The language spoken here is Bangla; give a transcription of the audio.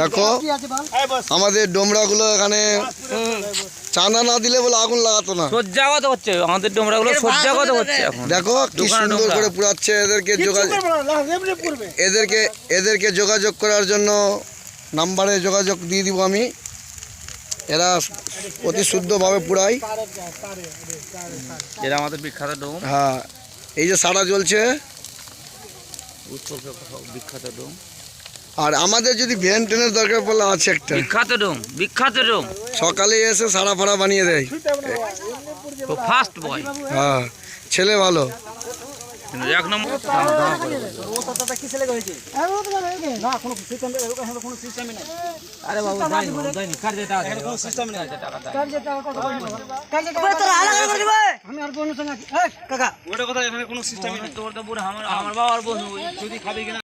দেখো আমাদের ডোমরাগুলো এখানে চাঁদা না দিলে বলে আগুন লাগাতো না। সজ্জাগত হচ্ছে আমাদের ডোমরাগুলো, সজ্জাগত হচ্ছে এখন। দেখো কি সুন্দর করে পুরাচ্ছে। এদেরকে যোগাযোগ করার জন্য নাম্বারে যোগাযোগ দিয়ে দিব আমি। এরা অতি শুদ্ধভাবে পুরায়। এরা আমাদের বিখ্যাত ডোম। হ্যাঁ, এই যে সারা জ্বলছে বিখ্যাত ডোম। আর আমাদের যদি ভ্যান ট্রেনের দরকার পড়লে আছে একটা বিখ্যাত ডোম, বিখ্যাত ডোম। সকালে এসে সারা ফাড়া বানিয়ে দেয়। First boy. হ্যাঁ, ছেলে ভালো। এক নম্বর। আরে বাবু আমার বাবার বন্ধু যদি খাবি কিনা।